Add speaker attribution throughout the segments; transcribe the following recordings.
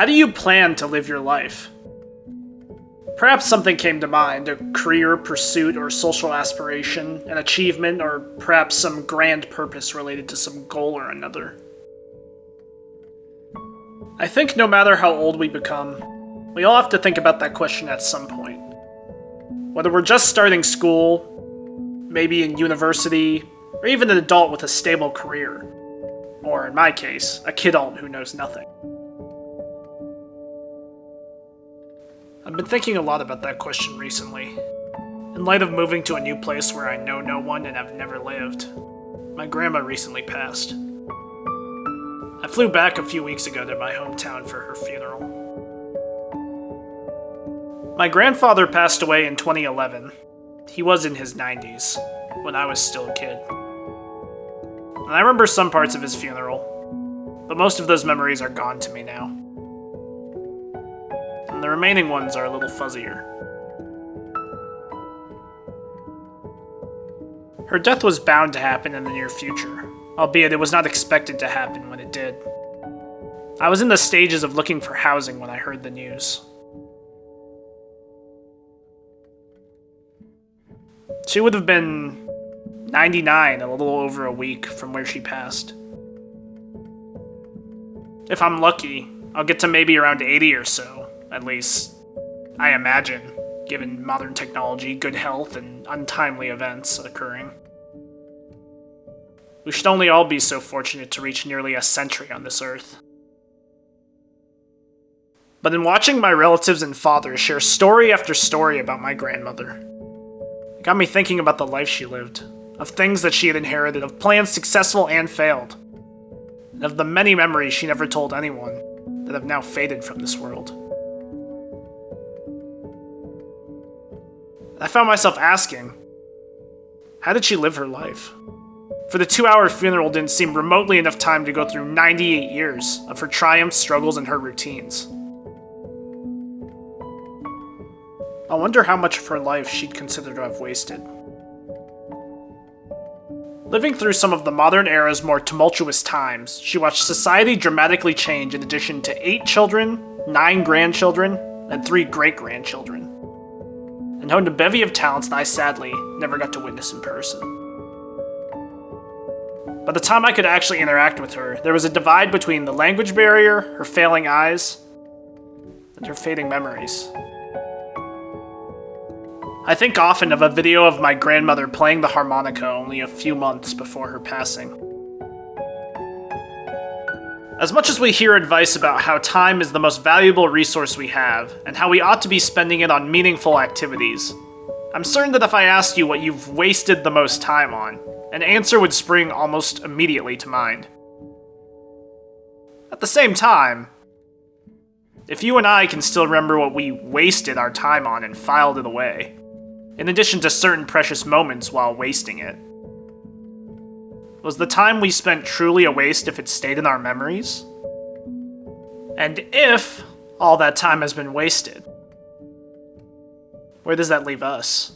Speaker 1: How do you plan to live your life? Perhaps something came to mind, a career, pursuit, or social aspiration, an achievement, or perhaps some grand purpose related to some goal or another. I think no matter how old we become, we all have to think about that question at some point. Whether we're just starting school, maybe in university, or even an adult with a stable career. Or, in my case, a kidult who knows nothing. I've been thinking a lot about that question recently. In light of moving to a new place where I know no one and have never lived, my grandma recently passed. I flew back a few weeks ago to my hometown for her funeral. My grandfather passed away in 2011. He was in his 90s, when I was still a kid. And I remember some parts of his funeral, but most of those memories are gone to me now. And the remaining ones are a little fuzzier. Her death was bound to happen in the near future, albeit it was not expected to happen when it did. I was in the stages of looking for housing when I heard the news. She would have been 99 a little over a week from where she passed. If I'm lucky, I'll get to maybe around 80 or so, at least, I imagine, given modern technology, good health, and untimely events occurring. We should only all be so fortunate to reach nearly a century on this earth. But in watching my relatives and father share story after story about my grandmother, it got me thinking about the life she lived, of things that she had inherited, of plans successful and failed, and of the many memories she never told anyone that have now faded from this world. I found myself asking, how did she live her life? For the 2-hour funeral didn't seem remotely enough time to go through 98 years of her triumphs, struggles, and her routines. I wonder how much of her life she'd consider to have wasted. Living through some of the modern era's more tumultuous times, she watched society dramatically change in addition to 8 children, 9 grandchildren, and 3 great-grandchildren, and honed a bevy of talents that I sadly never got to witness in person. By the time I could actually interact with her, there was a divide between the language barrier, her failing eyes, and her fading memories. I think often of a video of my grandmother playing the harmonica only a few months before her passing. As much as we hear advice about how time is the most valuable resource we have, and how we ought to be spending it on meaningful activities, I'm certain that if I asked you what you've wasted the most time on, an answer would spring almost immediately to mind. At the same time, if you and I can still remember what we wasted our time on and filed it away, in addition to certain precious moments while wasting it, was the time we spent truly a waste if it stayed in our memories? And if all that time has been wasted, where does that leave us?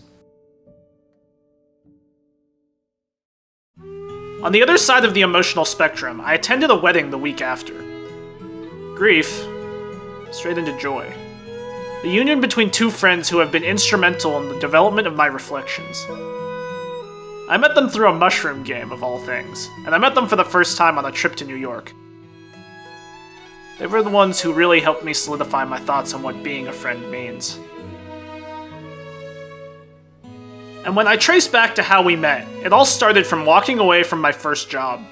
Speaker 1: On the other side of the emotional spectrum, I attended a wedding the week after. Grief, straight into joy. The union between 2 friends who have been instrumental in the development of my reflections. I met them through a mushroom game, of all things, and I met them for the first time on a trip to New York. They were the ones who really helped me solidify my thoughts on what being a friend means. And when I trace back to how we met, it all started from walking away from my first job,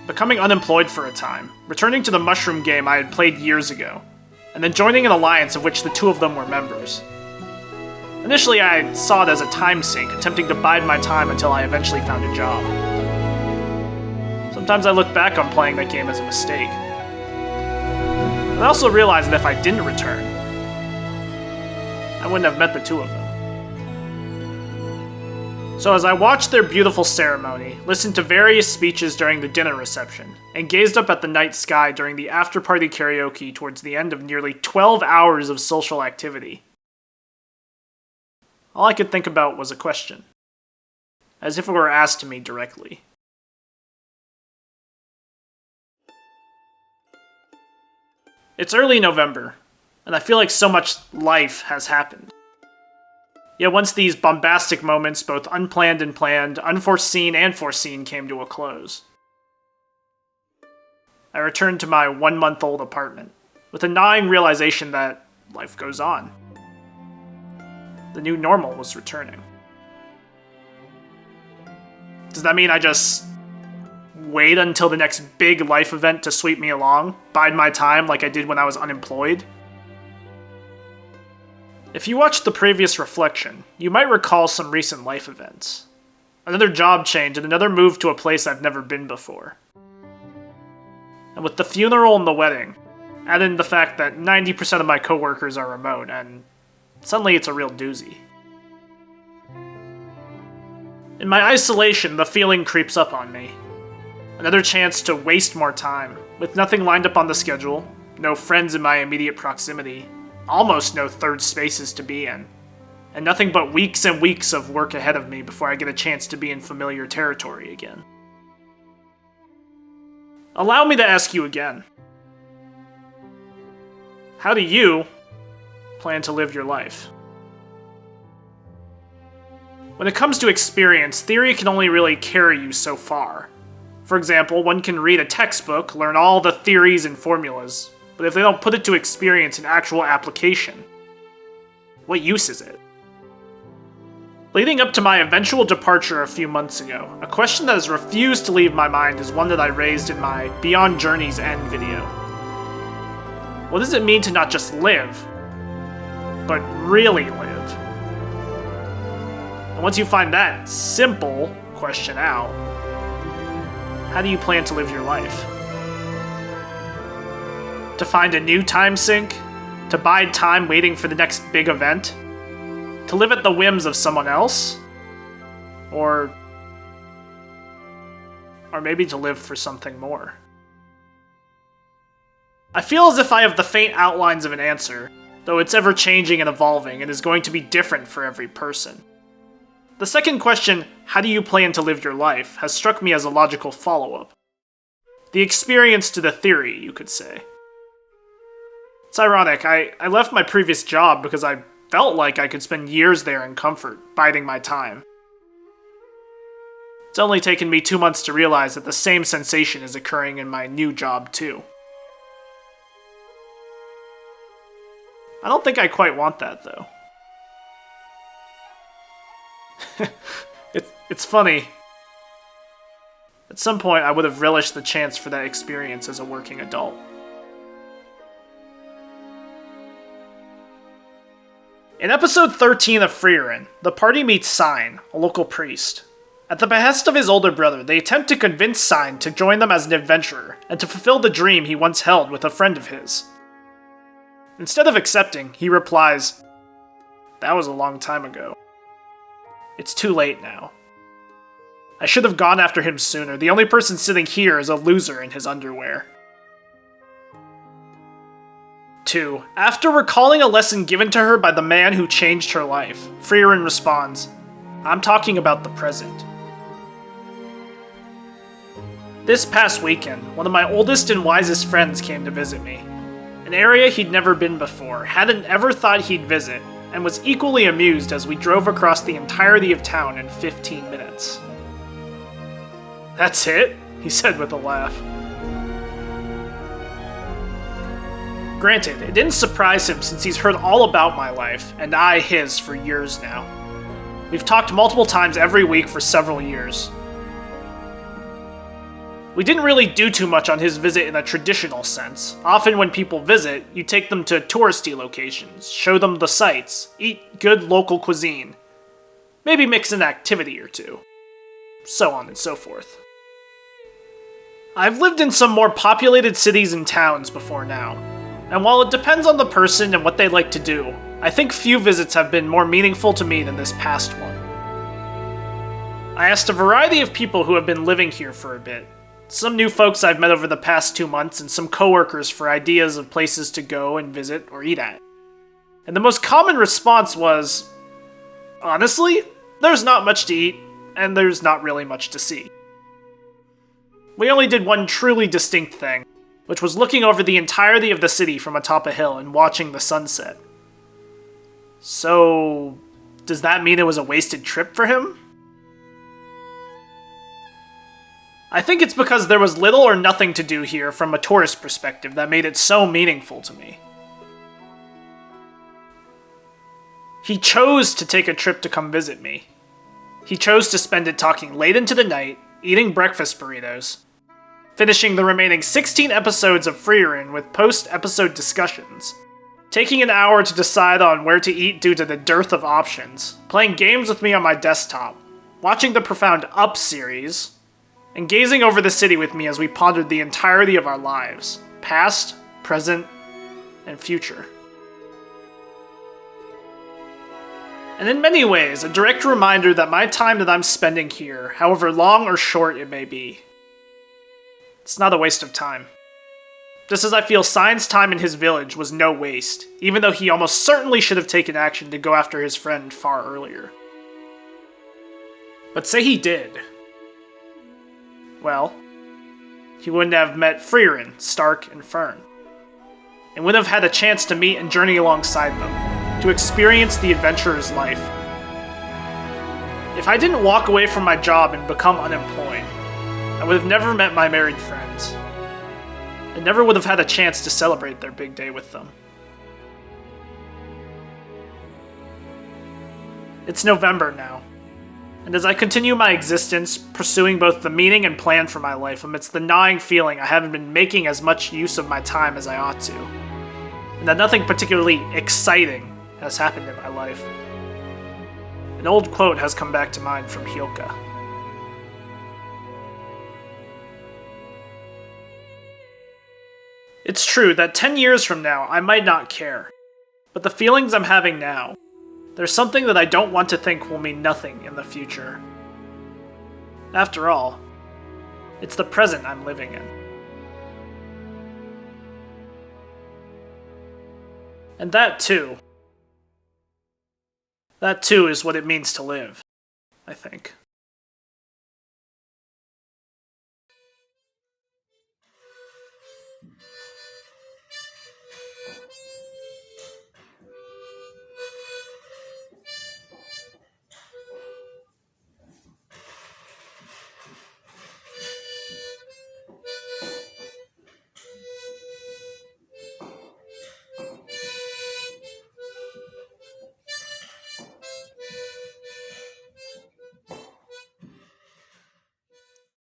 Speaker 1: becoming unemployed for a time, returning to the mushroom game I had played years ago, and then joining an alliance of which the 2 of them were members. Initially, I saw it as a time sink, attempting to bide my time until I eventually found a job. Sometimes I look back on playing that game as a mistake. But I also realized that if I didn't return, I wouldn't have met the 2 of them. So as I watched their beautiful ceremony, listened to various speeches during the dinner reception, and gazed up at the night sky during the after-party karaoke towards the end of nearly 12 hours of social activity, all I could think about was a question, as if it were asked to me directly. It's early November, and I feel like so much life has happened. Yet once these bombastic moments, both unplanned and planned, unforeseen and foreseen, came to a close, I returned to my 1-month-old apartment, with a gnawing realization that life goes on. The new normal was returning. Does that mean I just wait until the next big life event to sweep me along? Bide my time like I did when I was unemployed? If you watched the previous reflection, you might recall some recent life events. Another job change and another move to a place I've never been before. And with the funeral and the wedding, add in the fact that 90% of my coworkers are remote, and suddenly it's a real doozy. In my isolation, the feeling creeps up on me. Another chance to waste more time, with nothing lined up on the schedule, no friends in my immediate proximity, almost no third spaces to be in, and nothing but weeks and weeks of work ahead of me before I get a chance to be in familiar territory again. Allow me to ask you again. How do you plan to live your life? When it comes to experience, theory can only really carry you so far. For example, one can read a textbook, learn all the theories and formulas, but if they don't put it to experience in actual application, what use is it? Leading up to my eventual departure a few months ago, a question that has refused to leave my mind is one that I raised in my Beyond Journey's End video. What does it mean to not just live, but really live? And once you find that simple question out, how do you plan to live your life? To find a new time sink? To bide time waiting for the next big event? To live at the whims of someone else? Or maybe to live for something more? I feel as if I have the faint outlines of an answer, though it's ever-changing and evolving and is going to be different for every person. The second question, how do you plan to live your life, has struck me as a logical follow-up. The experience to the theory, you could say. It's ironic, I left my previous job because I felt like I could spend years there in comfort, biding my time. It's only taken me 2 months to realize that the same sensation is occurring in my new job too. I don't think I quite want that, though. It's funny. At some point, I would have relished the chance for that experience as a working adult. In episode 13 of Frieren, the party meets Sign, a local priest. At the behest of his older brother, they attempt to convince Sign to join them as an adventurer, and to fulfill the dream he once held with a friend of his. Instead of accepting, he replies, "That was a long time ago. It's too late now. I should have gone after him sooner. The only person sitting here is a loser in his underwear." 2. After recalling a lesson given to her by the man who changed her life, Frieren responds, "I'm talking about the present." This past weekend, one of my oldest and wisest friends came to visit me. An area he'd never been before, hadn't ever thought he'd visit, and was equally amused as we drove across the entirety of town in 15 minutes. "That's it?" he said with a laugh. Granted, it didn't surprise him since he's heard all about my life, and I his, for years now. We've talked multiple times every week for several years. We didn't really do too much on his visit in a traditional sense. Often when people visit, you take them to touristy locations, show them the sights, eat good local cuisine, maybe mix an activity or two, so on and so forth. I've lived in some more populated cities and towns before now, and while it depends on the person and what they like to do, I think few visits have been more meaningful to me than this past one. I asked a variety of people who have been living here for a bit, some new folks I've met over the past 2 months, and some coworkers for ideas of places to go and visit or eat at. And the most common response was, honestly, there's not much to eat, and there's not really much to see. We only did one truly distinct thing, which was looking over the entirety of the city from atop a hill and watching the sunset. So, does that mean it was a wasted trip for him? I think it's because there was little or nothing to do here from a tourist perspective that made it so meaningful to me. He chose to take a trip to come visit me. He chose to spend it talking late into the night, eating breakfast burritos, finishing the remaining 16 episodes of Frieren with post-episode discussions, taking an hour to decide on where to eat due to the dearth of options, playing games with me on my desktop, watching the Profound Up series, and gazing over the city with me as we pondered the entirety of our lives, past, present, and future. And in many ways, a direct reminder that my time that I'm spending here, however long or short it may be, it's not a waste of time. Just as I feel Sign's time in his village was no waste, even though he almost certainly should have taken action to go after his friend far earlier. But say he did. Well, he wouldn't have met Frieren, Stark, and Fern, and wouldn't have had a chance to meet and journey alongside them, to experience the adventurer's life. If I didn't walk away from my job and become unemployed, I would have never met my married friends. I never would have had a chance to celebrate their big day with them. It's November now, and as I continue my existence, pursuing both the meaning and plan for my life amidst the gnawing feeling I haven't been making as much use of my time as I ought to, and that nothing particularly exciting has happened in my life. An old quote has come back to mind from Hyouka. It's true that 10 years from now, I might not care. But the feelings I'm having now, there's something that I don't want to think will mean nothing in the future. After all, it's the present I'm living in. And that too is what it means to live, I think.